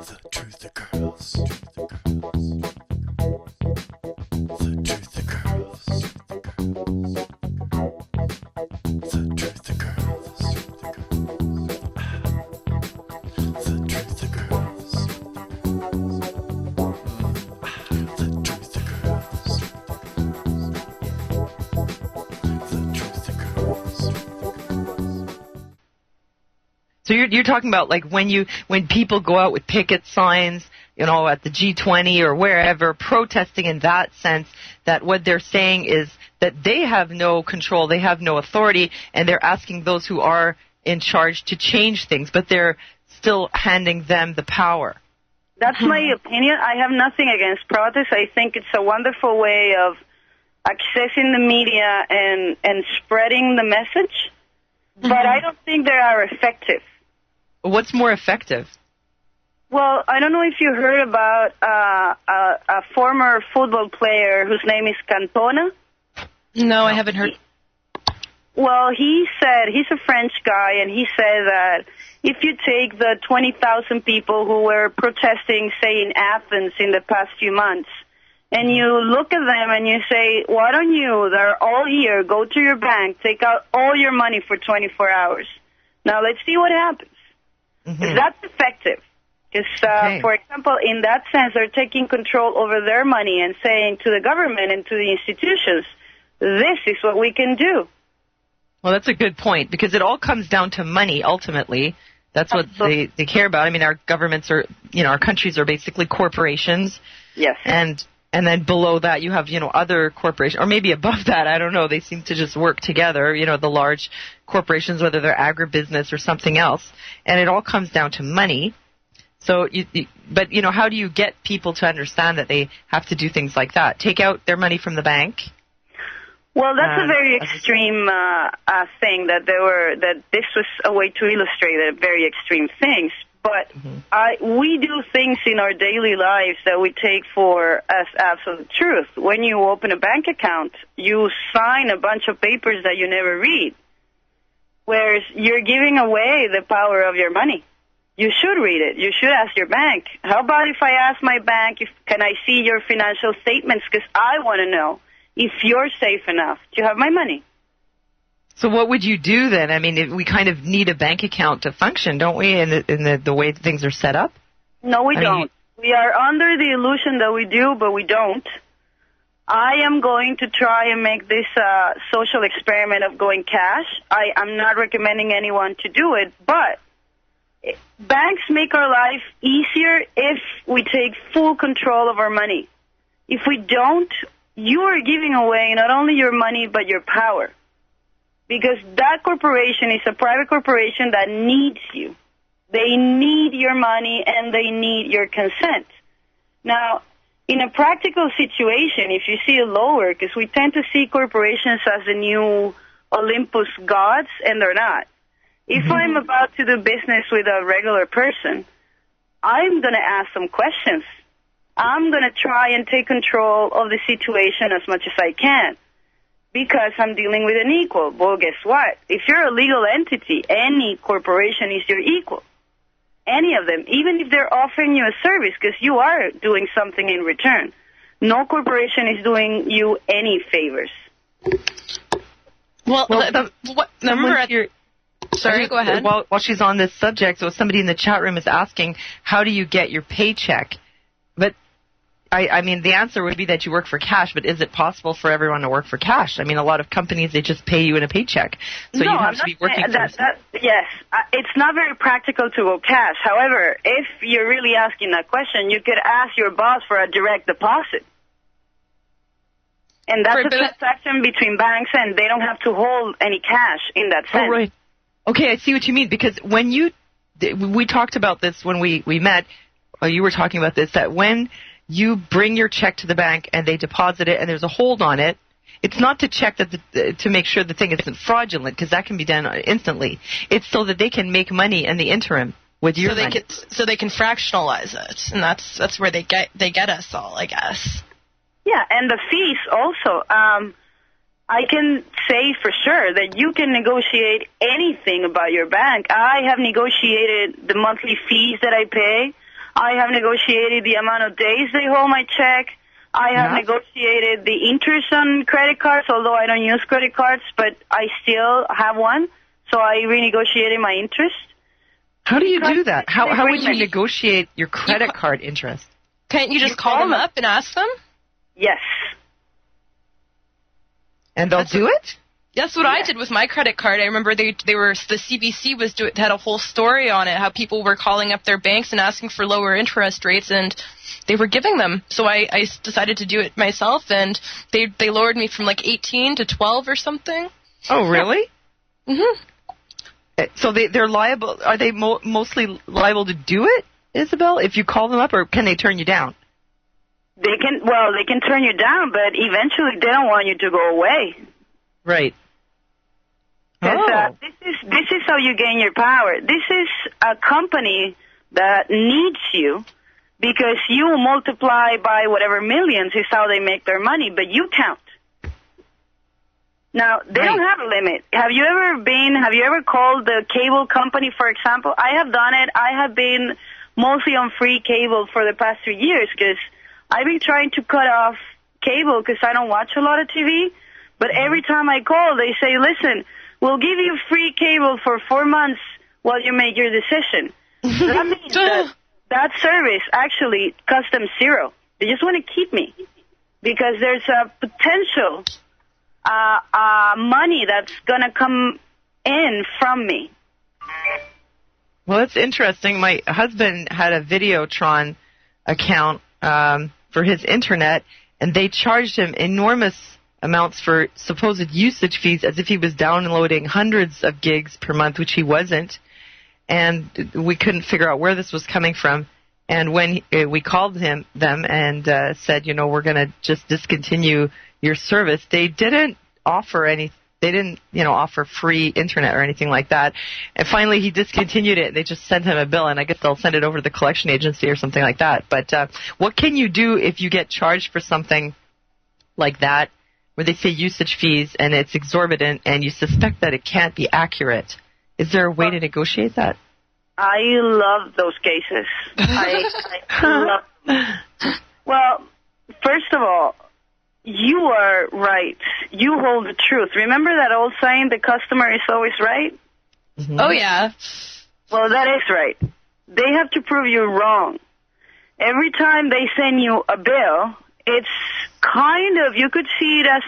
The truth occurs. The truth occurs. The truth occurs. The truth occurs. The truth occurs. The truth occurs. So you're talking about like when people go out with picket signs, you know, at the G20 or wherever, protesting in that sense, that what they're saying is that they have no control, they have no authority, and they're asking those who are in charge to change things, but they're still handing them the power. That's my opinion. I have nothing against protests. I think it's a wonderful way of accessing the media and spreading the message, but I don't think they are effective. What's more effective? Well, I don't know if you heard about a former football player whose name is Cantona. No, I haven't heard. Well, he said, he's a French guy, and he said that if you take the 20,000 people who were protesting, say, in Athens in the past few months, and you look at them and you say, why don't you, they're all here, go to your bank, take out all your money for 24 hours. Now, let's see what happens. That's effective. Because, for example, in that sense, they're taking control over their money and saying to the government and to the institutions, this is what we can do. Well, that's a good point, because it all comes down to money, ultimately. That's what they care about. I mean, our governments are, you know, our countries are basically corporations. Yes. And then below that you have, you know, other corporations, or maybe above that, I don't know, they seem to just work together, you know, the large corporations, whether they're agribusiness or something else. And it all comes down to money. So, but, you know, how do you get people to understand that they have to do things like that? Take out their money from the bank? Well, that's a very extreme thing that this was a way to illustrate very extreme things. But we do things in our daily lives that we take for as absolute truth. When you open a bank account, you sign a bunch of papers that you never read, whereas you're giving away the power of your money. You should read it. You should ask your bank. How about if I ask my bank, can I see your financial statements, because I want to know if you're safe enough to have my money. So what would you do then? I mean, we kind of need a bank account to function, don't we, in the way things are set up? No, we don't. We are under the illusion that we do, but we don't. I am going to try and make this social experiment of going cash. I'm not recommending anyone to do it, but banks make our life easier if we take full control of our money. If we don't, you are giving away not only your money, but your power. Because that corporation is a private corporation that needs you. They need your money and they need your consent. Now, in a practical situation, if you see it lower, because we tend to see corporations as the new Olympus gods, and they're not. If I'm about to do business with a regular person, I'm going to ask some questions. I'm going to try and take control of the situation as much as I can, because I'm dealing with an equal. Well, guess what? If you're a legal entity, any corporation is your equal. Any of them, even if they're offering you a service, because you are doing something in return. No corporation is doing you any favors. Well, sorry, go ahead. While she's on this subject, so somebody in the chat room is asking, how do you get your paycheck? But I mean, the answer would be that you work for cash, but is it possible for everyone to work for cash? I mean, a lot of companies, they just pay you in a paycheck. So you have to be working for yes, it's not very practical to go cash. However, if you're really asking that question, you could ask your boss for a direct deposit. And that's a transaction between banks, and they don't have to hold any cash in that sense. Oh, right. Okay, I see what you mean, because when we talked about this when we met, you were talking about this, that when you bring your check to the bank and they deposit it and there's a hold on it, it's not to check to make sure the thing isn't fraudulent, because that can be done instantly. It's so that they can make money in the interim with your money. So they can fractionalize it, and that's where they get us all, I guess. Yeah, and the fees also. I can say for sure that you can negotiate anything about your bank. I have negotiated the monthly fees that I pay. I have negotiated the amount of days they hold my check. I have negotiated the interest on credit cards, although I don't use credit cards, but I still have one. So I renegotiated my interest. How do you do that? How would you negotiate your credit card interest? Can't you just call them up and ask them? Yes. And they'll do it? That's what I did with my credit card. I remember the CBC had a whole story on it, how people were calling up their banks and asking for lower interest rates, and they were giving them. So I decided to do it myself, and they lowered me from like 18 to 12 or something. Oh, really? Yeah. Mm-hmm. So they're liable. Are they mostly liable to do it, Isabel, if you call them up, or can they turn you down? They can turn you down, but eventually they don't want you to go away. Right. This is how you gain your power. This is a company that needs you because you multiply by whatever millions is how they make their money, but you count. Now, they don't have a limit. Have you ever called the cable company, for example? I have done it. I have been mostly on free cable for the past 3 years because I've been trying to cut off cable because I don't watch a lot of TV. But every time I call, they say, listen, we'll give you free cable for 4 months while you make your decision. That means that service actually cost them zero. They just want to keep me because there's a potential money that's going to come in from me. Well, it's interesting. My husband had a Videotron account for his internet, and they charged him enormous amounts for supposed usage fees as if he was downloading hundreds of gigs per month, which he wasn't. And we couldn't figure out where this was coming from. And when we called them and said, we're going to just discontinue your service, they didn't offer any. They didn't, offer free internet or anything like that. And finally, he discontinued it. They just sent him a bill, and I guess they'll send it over to the collection agency or something like that. But what can you do if you get charged for something like that, where they say usage fees and it's exorbitant, and you suspect that it can't be accurate? Is there a way to negotiate that? I love those cases. I love them. Well, first of all, you are right. You hold the truth. Remember that old saying, the customer is always right? Mm-hmm. Oh, yeah. Well, that is right. They have to prove you wrong. Every time they send you a bill, it's kind of, you could see it as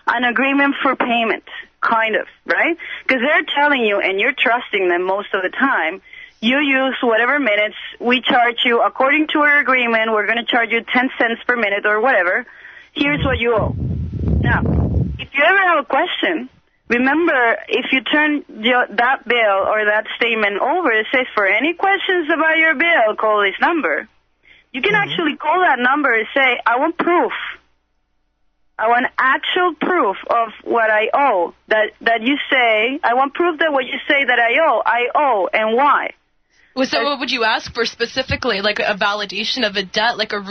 an agreement for payment, kind of, right? Because they're telling you, and you're trusting them most of the time, you use whatever minutes, we charge you, according to our agreement, we're going to charge you 10 cents per minute or whatever. Here's what you owe. Now, if you ever have a question, remember, if you turn that bill or that statement over, it says, for any questions about your bill, call this number. You can actually call that number and say, I want proof. I want actual proof of what I owe. That you say, I want proof that what you say that I owe, and why. So what would you ask for specifically, like a validation of a debt, like a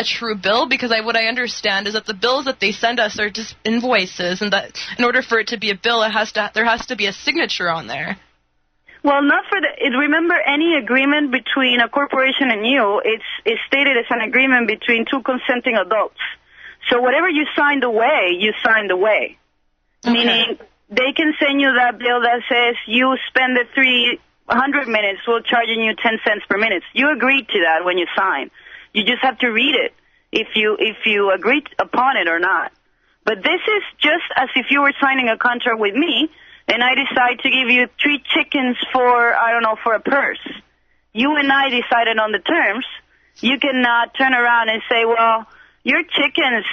true bill? Because what I understand is that the bills that they send us are just invoices, and that in order for it to be a bill, there has to be a signature on there. Well, not for remember, any agreement between a corporation and you, it's stated as an agreement between two consenting adults. So whatever you signed away, you signed away. Okay. Meaning, they can send you that bill that says you spend the 300 minutes, we're charging you 10 cents per minute. You agreed to that when you sign. You just have to read it if you agreed upon it or not. But this is just as if you were signing a contract with me, and I decide to give you 3 chickens for a purse. You and I decided on the terms. You cannot turn around and say, well, your chickens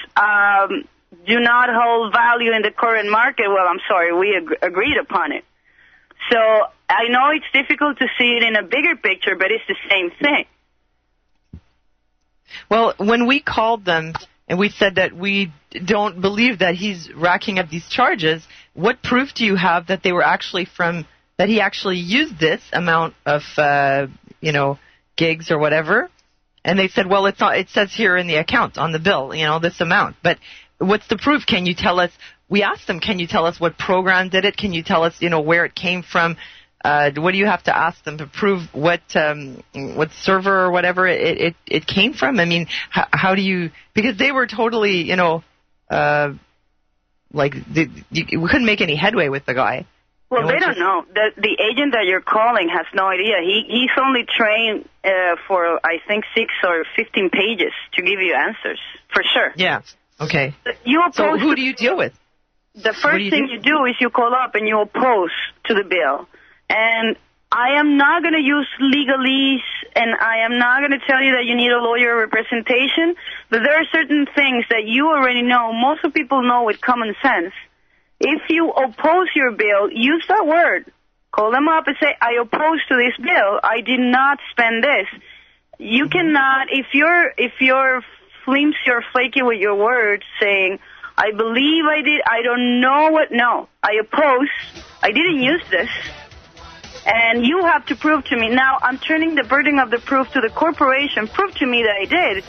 do not hold value in the current market. Well, I'm sorry, we agreed upon it. So I know it's difficult to see it in a bigger picture, but it's the same thing. Well, when we called them and we said that we don't believe that he's racking up these charges, what proof do you have that they were actually that he actually used this amount of, gigs or whatever? And they said, well, it says here in the account on the bill, this amount. But what's the proof? Can you tell us? We asked them, can you tell us what program did it? Can you tell us, where it came from? what do you have to ask them to prove what server or whatever it came from? I mean, how do you, because they were totally, we couldn't make any headway with the guy. Well, they don't know. The agent that you're calling has no idea. He's only trained for, I think, 6 or 15 pages to give you answers, for sure. Yeah. Okay. So who do you deal with? The first thing you do is you call up and you oppose to the bill. And I am not going to use legalese, and I am not going to tell you that you need a lawyer representation, but there are certain things that you already know. Most of people know with common sense. If you oppose your bill, use that word. Call them up and say, I oppose to this bill. I did not spend this. You cannot, if you're flimsy or flaky with your words, saying, I believe I did, I don't know what, no. I oppose. I didn't use this. And you have to prove to me. Now, I'm turning the burden of the proof to the corporation. Prove to me that I did.